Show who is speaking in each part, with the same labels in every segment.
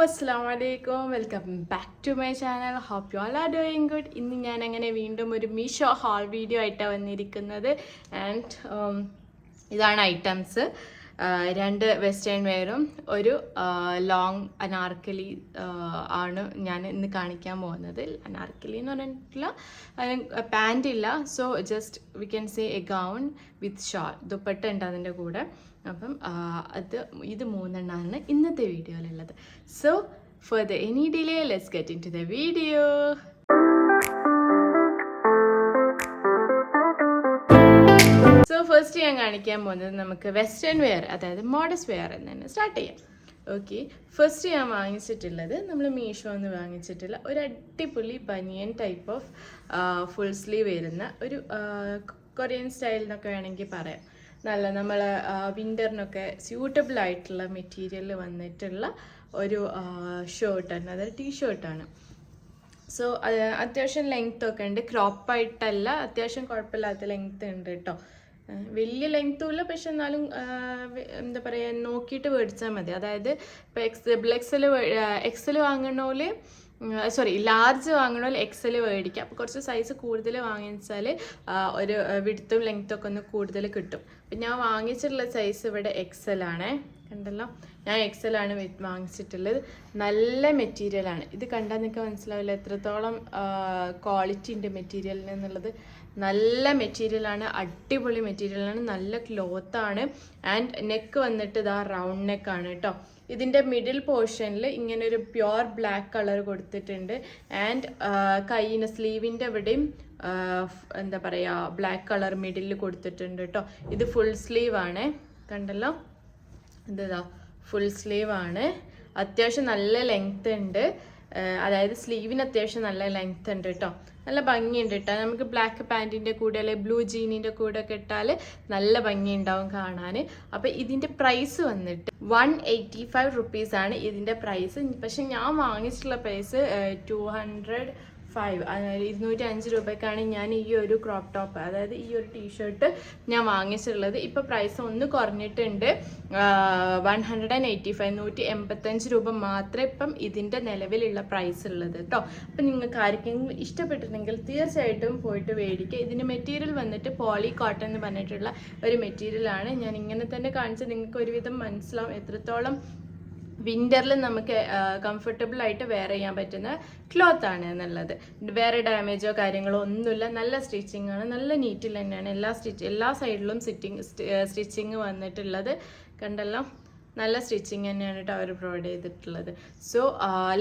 Speaker 1: Assalamu alaikum, welcome back to my channel. Hope you all are doing good. ഇന്ന് ഞാൻ അങ്ങനെ വീണ്ടും ഒരു മീഷോ ഹാൾ വീഡിയോ ആയിട്ടാണ് വന്നിരിക്കുന്നത്. ആൻഡ് ഇതാണ് ഐറ്റംസ്. രണ്ട് വെസ്റ്റേൺ വെയറും ഒരു ലോങ് അനാർക്കലി ആണ് ഞാൻ ഇന്ന് കാണിക്കാൻ പോകുന്നത്. അനാർക്കലി എന്ന് പറഞ്ഞിട്ടില്ല, പാൻറ് ഇല്ല. So just we can say a gown with shawl, dupatta ഉണ്ട് അതിൻ്റെ കൂടെ. അപ്പം ഇത് മൂന്നെണ്ണമാണ് ഇന്നത്തെ വീഡിയോയിലുള്ളത്. So further any delay, let's get into the video. So first ഞാൻ കാണിക്കാൻ പോകുന്നത് നമുക്ക് വെസ്റ്റേൺ വെയർ, അതായത് മോഡസ്റ്റ് വെയർ എന്ന് തന്നെ സ്റ്റാർട്ട് ചെയ്യാം. ഓക്കെ, ഫസ്റ്റ് ഞാൻ വാങ്ങിച്ചിട്ടുള്ളത് നമ്മൾ മീഷോ എന്ന് വാങ്ങിച്ചിട്ടുള്ള ഒരു അടിപൊളി ബനിയൻ ടൈപ്പ് ഓഫ് ഫുൾ സ്ലീവ് വരുന്ന ഒരു കൊറിയൻ സ്റ്റൈൽ എന്നൊക്കെ വേണമെങ്കിൽ പറയാം. നല്ല നമ്മൾ വിൻ്ററിനൊക്കെ സ്യൂട്ടബിൾ ആയിട്ടുള്ള മെറ്റീരിയൽ വന്നിട്ടുള്ള ഒരു ഷർട്ടാണ്, അതായത് ടീഷർട്ടാണ്. സോ അത്യാവശ്യം ലെങ്ത് ഒക്കെ ഉണ്ട്, ക്രോപ്പായിട്ടല്ല, അത്യാവശ്യം കുഴപ്പമില്ലാത്ത ലെങ്ത് ഉണ്ട് കേട്ടോ. വലിയ ലെങ്ത്തും ഇല്ല, പക്ഷെ എന്നാലും എന്താ പറയുക, നോക്കിയിട്ട് മേടിച്ചാൽ മതി. അതായത് ഇപ്പോൾ എക്സൽ വാങ്ങണോല്, സോറി ലാർജ് വാങ്ങണോ എക്സൽ മേടിക്കുക. അപ്പോൾ കുറച്ച് സൈസ് കൂടുതൽ വാങ്ങിച്ചാൽ ഒരു വിഡ്ത്തും ലെങ്ത്തും ഒക്കെ ഒന്ന് കൂടുതൽ കിട്ടും. അപ്പം ഞാൻ വാങ്ങിച്ചിട്ടുള്ള സൈസ് ഇവിടെ എക്സൽ ആണേ, കണ്ടല്ലോ. ഞാൻ എക്സൽ ആണ് വാങ്ങിച്ചിട്ടുള്ളത്. നല്ല മെറ്റീരിയലാണ്. ഇത് കണ്ടാൽ നിങ്ങൾക്ക് മനസ്സിലാവില്ല എത്രത്തോളം ക്വാളിറ്റി ഉണ്ട് മെറ്റീരിയലിന് എന്നുള്ളത്. നല്ല മെറ്റീരിയലാണ്, അടിപൊളി മെറ്റീരിയലാണ്, നല്ല ക്ലോത്താണ്. ആൻഡ് നെക്ക് വന്നിട്ട് ഇതാ റൗണ്ട് നെക്കാണ് കേട്ടോ. ഇതിൻ്റെ മിഡിൽ പോർഷനിൽ ഇങ്ങനെ ഒരു പ്യുവർ ബ്ലാക്ക് കളർ കൊടുത്തിട്ടുണ്ട്. ആൻഡ് കൈയിന് സ്ലീവിൻ്റെ ഇവിടെയും എന്താ പറയുക ബ്ലാക്ക് കളർ മിഡിൽ കൊടുത്തിട്ടുണ്ട് കേട്ടോ. ഇത് ഫുൾ സ്ലീവ് ആണ്, കണ്ടല്ലോ. ഇതാ ഫുൾ സ്ലീവ് ആണ്. അത്യാവശ്യം നല്ല ലെങ്ത് ഉണ്ട്, അതായത് സ്ലീവിന് അത്യാവശ്യം നല്ല ലെങ്ത് ഉണ്ട് കേട്ടോ. നല്ല ഭംഗിയുണ്ട് കേട്ടോ. നമുക്ക് ബ്ലാക്ക് പാൻറ്റിൻ്റെ കൂടെ അല്ലെങ്കിൽ ബ്ലൂ ജീനിൻ്റെ കൂടെ ഒക്കെ ഇട്ടാൽ നല്ല ഭംഗി ഉണ്ടാവും കാണാൻ. അപ്പോൾ ഇതിൻ്റെ പ്രൈസ് വന്നിട്ട് 185 റുപ്പീസാണ് ഇതിൻ്റെ പ്രൈസ്. പക്ഷെ ഞാൻ വാങ്ങിച്ചിട്ടുള്ള പ്രൈസ് 205, അതായത് 205 രൂപയ്ക്കാണ് ഞാൻ ഈ ഒരു ക്രോപ്പ് ടോപ്പ്, അതായത് ഈ ഒരു ടീഷർട്ട് ഞാൻ വാങ്ങിച്ചിട്ടുള്ളത്. ഇപ്പോൾ പ്രൈസ് ഒന്ന് കുറഞ്ഞിട്ടുണ്ട്, 185, 185 രൂപ മാത്രമേ ഇപ്പം ഇതിൻ്റെ നിലവിലുള്ള പ്രൈസ് ഉള്ളത് കേട്ടോ. അപ്പം നിങ്ങൾക്ക് ആർക്കെങ്കിലും ഇഷ്ടപ്പെട്ടിട്ടുണ്ടെങ്കിൽ തീർച്ചയായിട്ടും പോയിട്ട് മേടിക്കുക. ഇതിൻ്റെ മെറ്റീരിയൽ വന്നിട്ട് പോളി കോട്ടൺ എന്ന് പറഞ്ഞിട്ടുള്ള ഒരു മെറ്റീരിയലാണ്. ഞാൻ ഇങ്ങനെ തന്നെ കാണിച്ച് നിങ്ങൾക്ക് ഒരുവിധം മനസ്സിലാവും എത്രത്തോളം വിൻ്ററിൽ നമുക്ക് കംഫർട്ടബിൾ ആയിട്ട് വെയർ ചെയ്യാൻ പറ്റുന്ന ക്ലോത്ത് ആണ് എന്നുള്ളത്. വേറെ ഡാമേജോ കാര്യങ്ങളോ ഒന്നുമില്ല, നല്ല സ്റ്റിച്ചിങ് ആണ്, നല്ല നീറ്റിൽ തന്നെയാണ് എല്ലാ സൈഡിലും സ്റ്റിച്ചിങ് വന്നിട്ടുള്ളത്, കണ്ടല്ലോ. നല്ല സ്റ്റിച്ചിങ് തന്നെയാണ് കേട്ടോ അവർ പ്രൊവൈഡ് ചെയ്തിട്ടുള്ളത്. സോ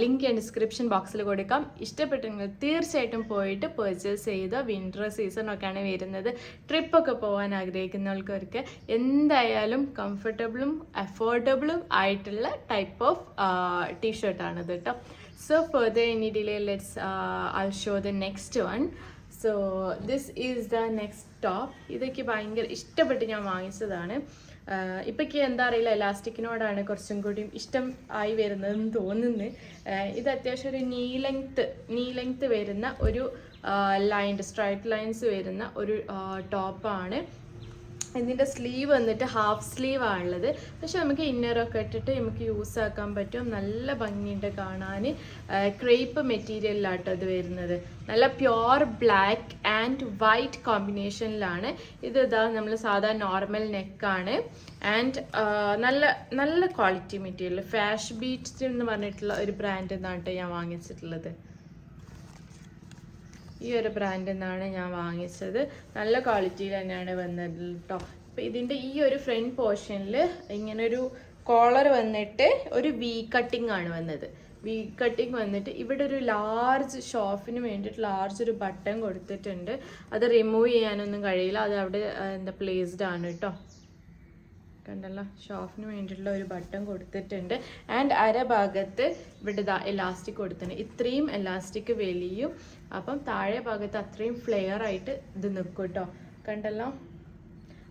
Speaker 1: ലിങ്ക് ഞാൻ ഡിസ്ക്രിപ്ഷൻ ബോക്സിൽ കൊടുക്കാം. ഇഷ്ടപ്പെട്ടെങ്കിൽ തീർച്ചയായിട്ടും പോയിട്ട് പർച്ചേസ് ചെയ്ത. വിൻ്റർ സീസണൊക്കെയാണ് വരുന്നത്. ട്രിപ്പൊക്കെ പോകാൻ ആഗ്രഹിക്കുന്നവർക്കൊക്കെ എന്തായാലും കംഫർട്ടബിളും അഫോർഡബിളും ആയിട്ടുള്ള ടൈപ്പ് ഓഫ് ടീഷർട്ടാണിത് കേട്ടോ. So further any delay, let's I show the next one. So this is the next top. ഇതൊക്കെ ഭയങ്കര ഇഷ്ടപ്പെട്ട് ഞാൻ വാങ്ങിച്ചതാണ്. ഇപ്പൊക്ക് എന്താ അറിയില്ല, എലാസ്റ്റിക്കിനോടാണ് കുറച്ചും കൂടി ഇഷ്ടം ആയി വരുന്നതെന്ന് തോന്നുന്നു. ഇത് അത്യാവശ്യം ഒരു നീ ലെങ്ത് വരുന്ന ഒരു സ്ട്രൈറ്റ് ലൈൻസ് വരുന്ന ഒരു ടോപ്പാണ്. ഇതിൻ്റെ സ്ലീവ് വന്നിട്ട് ഹാഫ് സ്ലീവ് ആണുള്ളത്, പക്ഷെ നമുക്ക് ഇന്നറൊക്കെ ഇട്ടിട്ട് നമുക്ക് യൂസ് ആക്കാൻ പറ്റും. നല്ല ഭംഗിയുണ്ട് കാണാൻ. ക്രേപ്പ് മെറ്റീരിയലിലാട്ടോ ഇത് വരുന്നത്. നല്ല പ്യുവർ ബ്ലാക്ക് ആൻഡ് വൈറ്റ് കോമ്പിനേഷനിലാണ് ഇത്. ഇതാ നമ്മൾ സാധാ നോർമൽ നെക്കാണ്. ആൻഡ് നല്ല ക്വാളിറ്റി മെറ്റീരിയൽ. ഫാഷ് ബീറ്റ് എന്ന് പറഞ്ഞിട്ടുള്ള ഒരു ബ്രാൻഡിൽ നിന്നാണ് ഞാൻ വാങ്ങിച്ചിട്ടുള്ളത്. ഈ ഒരു ബ്രാൻഡിൽ നിന്നാണ് ഞാൻ വാങ്ങിച്ചത്. നല്ല ക്വാളിറ്റിയിൽ തന്നെയാണ് വന്നത് കേട്ടോ. അപ്പം ഇതിൻ്റെ ഈ ഒരു ഫ്രണ്ട് പോർഷനിൽ ഇങ്ങനൊരു കോളർ വന്നിട്ട് ഒരു വി കട്ടിങ് ആണ് വന്നത്. വി കട്ടിങ് വന്നിട്ട് ഇവിടെ ഒരു ലാർജ് ഷോഫിന് വേണ്ടിയിട്ട് ലാർജ് ഒരു ബട്ടൺ കൊടുത്തിട്ടുണ്ട്. അത് റിമൂവ് ചെയ്യാനൊന്നും കഴിയില്ല, അത് അവിടെ പ്ലേസ്ഡ് ആണ് കേട്ടോ. കണ്ടല്ലോ, ഷോഫിന് വേണ്ടിയിട്ടുള്ള ഒരു ബട്ടൺ കൊടുത്തിട്ടുണ്ട്. ആൻഡ് അരഭാഗത്ത് ഇവിടെ എലാസ്റ്റിക് കൊടുത്തിട്ടുണ്ട്. ഇത്രയും എലാസ്റ്റിക് വലിയും, അപ്പം താഴെ ഭാഗത്ത് അത്രയും ഫ്ലെയർ ആയിട്ട് ഇത് നിൽക്കും കേട്ടോ. കണ്ടല്ലോ,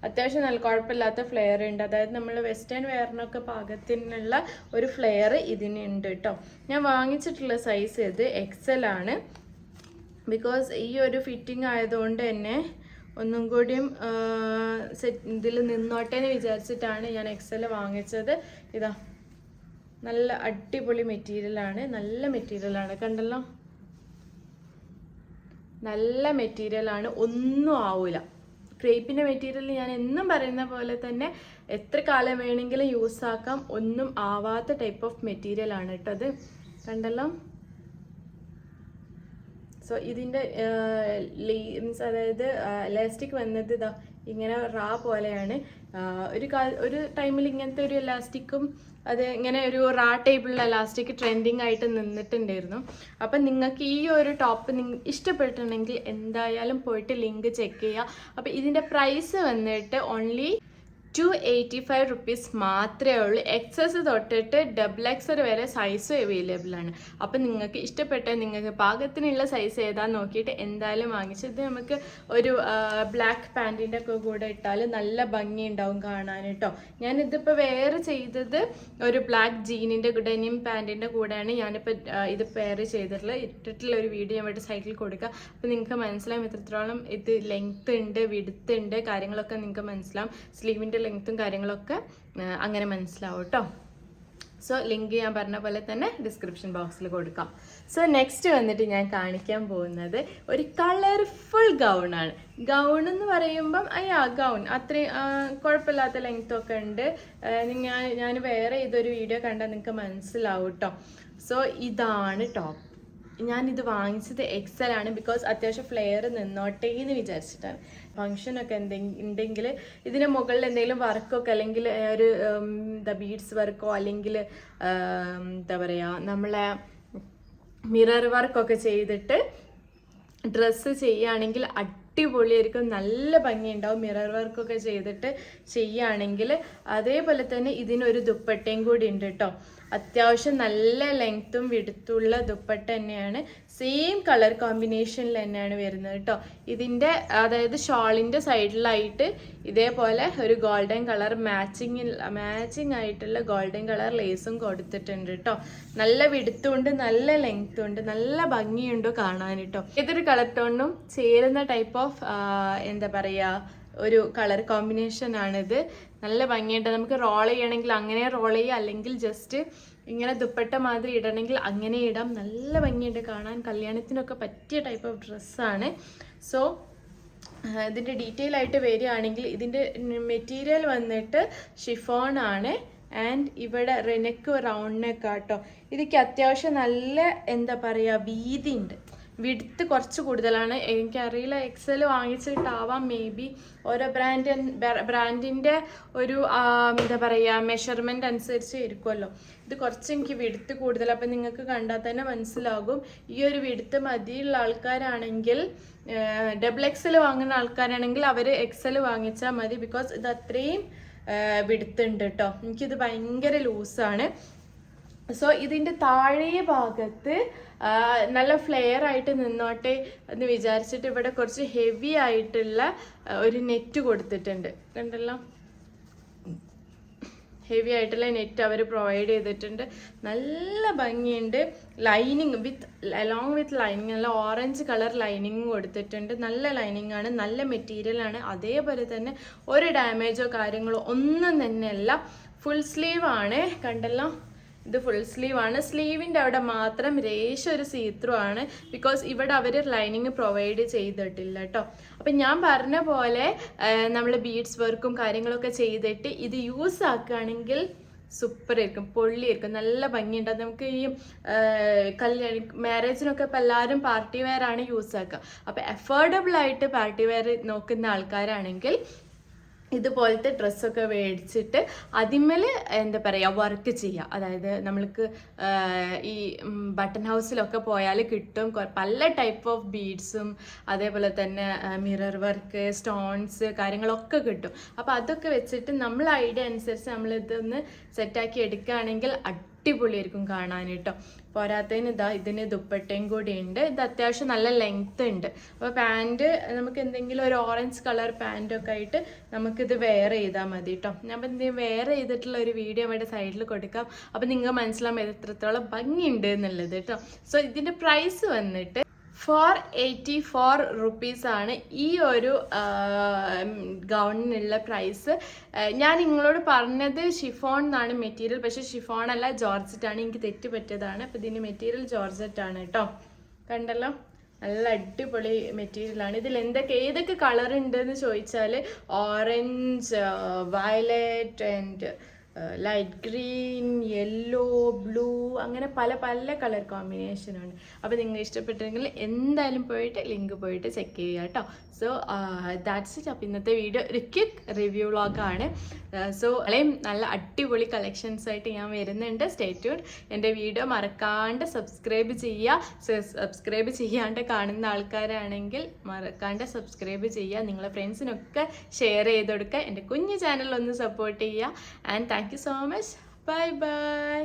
Speaker 1: അത്യാവശ്യം നല്ല കുഴപ്പമില്ലാത്ത ഫ്ലെയർ ഉണ്ട്. അതായത് നമ്മൾ വെസ്റ്റേൺ വെയറിനൊക്കെ പാകത്തിനുള്ള ഒരു ഫ്ലെയർ ഇതിനുണ്ട് കേട്ടോ. ഞാൻ വാങ്ങിച്ചിട്ടുള്ള സൈസ് ഇത് എക്സൽ ആണ്. ബിക്കോസ് ഈ ഒരു ഫിറ്റിംഗ് ആയതുകൊണ്ട് തന്നെ ഒന്നും കൂടിയും ഇതിൽ നിന്നോട്ടെ എന്ന് വിചാരിച്ചിട്ടാണ് ഞാൻ എക്സൽ വാങ്ങിച്ചത്. ഇതാ നല്ല അടിപൊളി മെറ്റീരിയലാണ്, നല്ല മെറ്റീരിയലാണ്, കണ്ടല്ലോ, നല്ല മെറ്റീരിയലാണ്, ഒന്നും ആവില്ല. ക്രേപ്പിൻ്റെ മെറ്റീരിയൽ ഞാൻ എന്നും പറയുന്ന പോലെ തന്നെ എത്ര കാലം വേണമെങ്കിലും യൂസ് ആക്കാം, ഒന്നും ആവാത്ത ടൈപ്പ് ഓഫ് മെറ്റീരിയൽ ആണ് കേട്ടോ അത്, കണ്ടല്ലോ. സോ ഇതിൻ്റെ മീൻസ് അതായത് എലാസ്റ്റിക് വന്നത് ഇതാ ഇങ്ങനെ റാ പോലെയാണ്. ഒരു ടൈമിൽ ഇങ്ങനത്തെ ഒരു എലാസ്റ്റിക്കും അത് ഇങ്ങനെ ഒരു റാ ടൈപ്പുള്ള എലാസ്റ്റിക് ട്രെൻഡിങ് ആയിട്ട് നിന്നിട്ടുണ്ടായിരുന്നു. അപ്പം നിങ്ങൾക്ക് ഈ ഒരു ടോപ്പ് ഇഷ്ടപ്പെട്ടിട്ടുണ്ടെങ്കിൽ എന്തായാലും പോയിട്ട് ലിങ്ക് ചെക്ക് ചെയ്യുക. അപ്പം ഇതിൻ്റെ പ്രൈസ് വന്നിട്ട് ഓൺലി 285 റുപ്പീസ് മാത്രമേ ഉള്ളൂ. എക്സസ് തൊട്ടിട്ട് XXL വരെ സൈസും അവൈലബിൾ ആണ്. അപ്പം നിങ്ങൾക്ക് ഇഷ്ടപ്പെട്ട നിങ്ങൾക്ക് പാകത്തിനുള്ള സൈസ് ഏതാന്ന് നോക്കിയിട്ട് എന്തായാലും വാങ്ങിച്ചു. ഇത് നമുക്ക് ഒരു ബ്ലാക്ക് പാൻറ്റിൻ്റെ ഒക്കെ കൂടെ ഇട്ടാൽ നല്ല ഭംഗി ഉണ്ടാവും കാണാൻ കേട്ടോ. ഞാനിതിപ്പോൾ വേറെ ചെയ്തത് ഒരു ബ്ലാക്ക് ജീനിൻ്റെ ഡെനിം പാൻറ്റിൻ്റെ കൂടെയാണ് ഞാനിപ്പോൾ ഇത് പെയർ ചെയ്തിട്ടുള്ളത്. ഇട്ടിട്ടുള്ള ഒരു വീഡിയോ ഞാൻ ഇവിടെ സൈഡിൽ കൊടുക്കുക. അപ്പോൾ നിങ്ങൾക്ക് മനസ്സിലാവും എത്രത്തോളം ഇത് ലെങ്ത് ഉണ്ട്, വിഡ്ത്ത് ഉണ്ട്, കാര്യങ്ങളൊക്കെ നിങ്ങൾക്ക് മനസ്സിലാവും. സ്ലീവിൻ്റെ ലെങ്ത്തും കാര്യങ്ങളൊക്കെ അങ്ങനെ മനസ്സിലാവും കേട്ടോ. സോ ലിങ്ക് ഞാൻ പറഞ്ഞ പോലെ തന്നെ ഡിസ്ക്രിപ്ഷൻ ബോക്സിൽ കൊടുക്കാം. സോ നെക്സ്റ്റ് വന്നിട്ട് ഞാൻ കാണിക്കാൻ പോകുന്നത് ഒരു കളർഫുൾ ഗൗണാണ്. ഗൗൺ എന്ന് പറയുമ്പം ഗൗൺ അത്രയും കുഴപ്പമില്ലാത്ത ലെങ്ത്തൊക്കെ ഉണ്ട്. ഞാൻ വേറെ ഇതൊരു വീഡിയോ കണ്ടാൽ നിങ്ങൾക്ക് മനസ്സിലാവും കേട്ടോ. സോ ഇതാണ് ടോപ്പ്. ഞാനിത് വാങ്ങിച്ചത് XL ആണ്, ബിക്കോസ് അത്യാവശ്യം ഫ്ലെയർ നിന്നോട്ടേ എന്ന് വിചാരിച്ചിട്ടാണ്. ഫങ്ഷനൊക്കെ ഉണ്ടെങ്കിൽ ഇതിന് മുകളിൽ എന്തെങ്കിലും വർക്കൊക്കെ അല്ലെങ്കിൽ ഒരു ബീഡ്സ് വർക്കോ അല്ലെങ്കിൽ എന്താ പറയുക നമ്മളെ മിറർ വർക്കൊക്കെ ചെയ്തിട്ട് ഡ്രസ്സ് ചെയ്യുകയാണെങ്കിൽ അടിപൊളിയായിരിക്കും, നല്ല ഭംഗിയുണ്ടാവും. മിറർ വർക്കൊക്കെ ചെയ്തിട്ട് ചെയ്യുകയാണെങ്കിൽ. അതേപോലെ തന്നെ ഇതിനൊരു ദുപ്പട്ടയും കൂടി ഉണ്ട് കേട്ടോ. അത്യാവശ്യം നല്ല ലെങ്ത്തും വിടുത്തുള്ള ദുപ്പട്ട തന്നെയാണ്. സെയിം കളർ കോമ്പിനേഷനിൽ തന്നെയാണ് വരുന്നത് കേട്ടോ. അതായത് ഷോളിൻ്റെ സൈഡിലായിട്ട് ഇതേപോലെ ഒരു ഗോൾഡൻ കളർ മാച്ചിങ് ആയിട്ടുള്ള ഗോൾഡൻ കളർ ലേസും കൊടുത്തിട്ടുണ്ട് കേട്ടോ. നല്ല വിടുത്തുണ്ട്, നല്ല ലെങ്ത്തും ഉണ്ട്, നല്ല ഭംഗിയുണ്ടോ കാണാൻ കേട്ടോ. ഏതൊരു കളർ ടോണിനും ചേരുന്ന ടൈപ്പ് ഓഫ് എന്താ പറയുക ഒരു കളർ കോമ്പിനേഷൻ ആണിത്. നല്ല ഭംഗിയുണ്ട്. നമുക്ക് റോൾ ചെയ്യണമെങ്കിൽ അങ്ങനെ റോൾ ചെയ്യുക, അല്ലെങ്കിൽ ജസ്റ്റ് ഇങ്ങനെ ദുപ്പട്ട മാതിരി ഇടണമെങ്കിൽ അങ്ങനെ ഇടാം. നല്ല ഭംഗിയുണ്ട് കാണാൻ, കല്യാണത്തിനൊക്കെ പറ്റിയ ടൈപ്പ് ഓഫ് ഡ്രസ്സാണ്. സോ ഇതിൻ്റെ ഡീറ്റെയിൽ ആയിട്ട് വരികയാണെങ്കിൽ ഇതിൻ്റെ മെറ്റീരിയൽ വന്നിട്ട് ഷിഫോൺ ആണ്. ആൻഡ് ഇവിടെ നെക്ക് റൗണ്ട് നെക്ക് ആട്ടോ. ഇതൊക്കെ അത്യാവശ്യം നല്ല എന്താ പറയുക വീതി ഉണ്ട്, വിഡ്ത്ത് കുറച്ച് കൂടുതലാണ്. എനിക്കറിയില്ല, XL വാങ്ങിച്ചിട്ടാവാം മേ ബി. ഓരോ ബ്രാൻഡിൻ്റെ ഒരു എന്താ പറയുക മെഷർമെൻറ്റ് അനുസരിച്ച് ഇരിക്കുമല്ലോ. ഇത് കുറച്ച് എനിക്ക് വിഡ്ത്ത് കൂടുതൽ. അപ്പം നിങ്ങൾക്ക് കണ്ടാൽ തന്നെ മനസ്സിലാകും. ഈ ഒരു വിഡ്ത്ത് മതിയുള്ള ആൾക്കാരാണെങ്കിൽ XXL വാങ്ങുന്ന ആൾക്കാരാണെങ്കിൽ അവർ XL വാങ്ങിച്ചാൽ മതി, ബിക്കോസ് ഇത് അത്രയും വിഡ്ത്ത് ഉണ്ട് കേട്ടോ. എനിക്കിത് ഭയങ്കര ലൂസാണ്. സോ ഇതിൻ്റെ താഴെ ഭാഗത്ത് നല്ല ഫ്ലെയർ ആയിട്ട് നിന്നോട്ടെ എന്ന് വിചാരിച്ചിട്ട് ഇവിടെ കുറച്ച് ഹെവി ആയിട്ടുള്ള ഒരു നെറ്റ് കൊടുത്തിട്ടുണ്ട്, കണ്ടല്ലോ. ഹെവി ആയിട്ടുള്ള നെറ്റ് അവർ പ്രൊവൈഡ് ചെയ്തിട്ടുണ്ട്. നല്ല ഭംഗിയുണ്ട്. ലൈനിങ് അലോങ് വിത്ത് ലൈനിങ്, നല്ല ഓറഞ്ച് കളർ ലൈനിങ് കൊടുത്തിട്ടുണ്ട്. നല്ല ലൈനിങ് ആണ്, നല്ല മെറ്റീരിയലാണ്. അതേപോലെ തന്നെ ഒരു ഡാമേജോ കാര്യങ്ങളോ ഒന്നും തന്നെയല്ല. ഫുൾ സ്ലീവ് ആണ്, കണ്ടല്ലോ. ഇത് ഫുൾ സ്ലീവ് ആണ്. സ്ലീവിൻ്റെ അവിടെ മാത്രം ഒരു സീത്രൂ ആണ്, ബിക്കോസ് ഇവിടെ അവർ ലൈനിങ് പ്രൊവൈഡ് ചെയ്തിട്ടില്ല കേട്ടോ. അപ്പം ഞാൻ പറഞ്ഞ പോലെ നമ്മൾ ബീഡ്സ് വർക്കും കാര്യങ്ങളൊക്കെ ചെയ്തിട്ട് ഇത് യൂസ് ആക്കുകയാണെങ്കിൽ സൂപ്പർ ആയിരിക്കും, പൊള്ളിയായിരിക്കും, നല്ല ഭംഗിയുണ്ടാകും. നമുക്ക് ഈ മാരേജിനൊക്കെ ഇപ്പോൾ എല്ലാവരും പാർട്ടി വെയർ ആണ് യൂസ് ആക്കുക. അപ്പോൾ അഫോർഡബിൾ ആയിട്ട് പാർട്ടി വെയർ നോക്കുന്ന ആൾക്കാരാണെങ്കിൽ ഇതുപോലത്തെ ഡ്രസ്സൊക്കെ മേടിച്ചിട്ട് അതിന്മേൽ എന്താ പറയുക വർക്ക് ചെയ്യുക. അതായത് നമ്മൾക്ക് ഈ ബട്ടൺ ഹൗസിലൊക്കെ പോയാൽ കിട്ടും പല ടൈപ്പ് ഓഫ് ബീഡ്സും, അതേപോലെ തന്നെ മിറർ വർക്ക്, സ്റ്റോൺസ് കാര്യങ്ങളൊക്കെ കിട്ടും. അപ്പോൾ അതൊക്കെ വെച്ചിട്ട് നമ്മൾ ഐഡിയ അനുസരിച്ച് നമ്മളിതൊന്ന് സെറ്റാക്കി എടുക്കുകയാണെങ്കിൽ അടിപൊളിയായിരിക്കും കാണാൻ കേട്ടോ. പോരാത്തതിന് ഇതിന് ദുപ്പട്ടയും കൂടി ഉണ്ട്. ഇത് അത്യാവശ്യം നല്ല ലെങ്ത് ഉണ്ട്. അപ്പോൾ പാൻറ് നമുക്ക് എന്തെങ്കിലും ഒരു ഓറഞ്ച് കളർ പാൻറ്റൊക്കെ ആയിട്ട് നമുക്കിത് വെയർ ചെയ്താൽ മതി കേട്ടോ. ഞാൻ അപ്പോൾ എന്തെങ്കിലും വെയർ ചെയ്തിട്ടുള്ള ഒരു വീഡിയോ അവിടെ സൈഡിൽ കൊടുക്കാം. അപ്പോൾ നിങ്ങൾക്ക് മനസ്സിലാവും എത്രത്തോളം ഭംഗിയുണ്ട് എന്നുള്ളത് കേട്ടോ. സോ ഇതിൻ്റെ പ്രൈസ് വന്നിട്ട് 484 റുപ്പീസാണ് ഈ ഒരു ഗൗണിനുള്ള പ്രൈസ്. ഞാൻ നിങ്ങളോട് പറഞ്ഞത് ഷിഫോൺ എന്നാണ് മെറ്റീരിയൽ, പക്ഷെ ഷിഫോൺ അല്ല, ജോർജറ്റാണ്. എനിക്ക് തെറ്റ് പറ്റിയതാണ്. അപ്പോൾ ഇതിൻ്റെ മെറ്റീരിയൽ ജോർജറ്റാണ് കേട്ടോ. കണ്ടല്ലോ, നല്ല അടിപൊളി മെറ്റീരിയലാണ്. ഇതിൽ ഏതൊക്കെ കളർ ഉണ്ടെന്ന് ചോദിച്ചാൽ orange, violet and light green, yellow, blue, അങ്ങനെ പല പല കളർ കോമ്പിനേഷനാണ്. അപ്പോൾ നിങ്ങൾ ഇഷ്ടപ്പെട്ടെങ്കിൽ എന്തായാലും പോയിട്ട് ലിങ്ക് പോയിട്ട് ചെക്ക് ചെയ്യുക കേട്ടോ. So that's it. അപ്പോൾ ഇന്നത്തെ വീഡിയോ ഒരു ക്വിക്ക് റിവ്യൂ വ്ളോഗാണ്. സോ അളയും നല്ല അടിപൊളി കളക്ഷൻസ് ആയിട്ട് ഞാൻ വരുന്നുണ്ട്. Stay tuned. എൻ്റെ വീഡിയോ മറക്കാണ്ട് സബ്സ്ക്രൈബ് ചെയ്യുക. സബ്സ്ക്രൈബ് ചെയ്യാണ്ട് കാണുന്ന ആൾക്കാരാണെങ്കിൽ മറക്കാണ്ട് സബ്സ്ക്രൈബ് ചെയ്യുക. നിങ്ങളെ ഫ്രണ്ട്സിനൊക്കെ ഷെയർ ചെയ്ത് കൊടുക്കുക. എൻ്റെ കുഞ്ഞു ചാനൽ ഒന്ന് സപ്പോർട്ട് ചെയ്യുക. And thank you so much. Bye bye.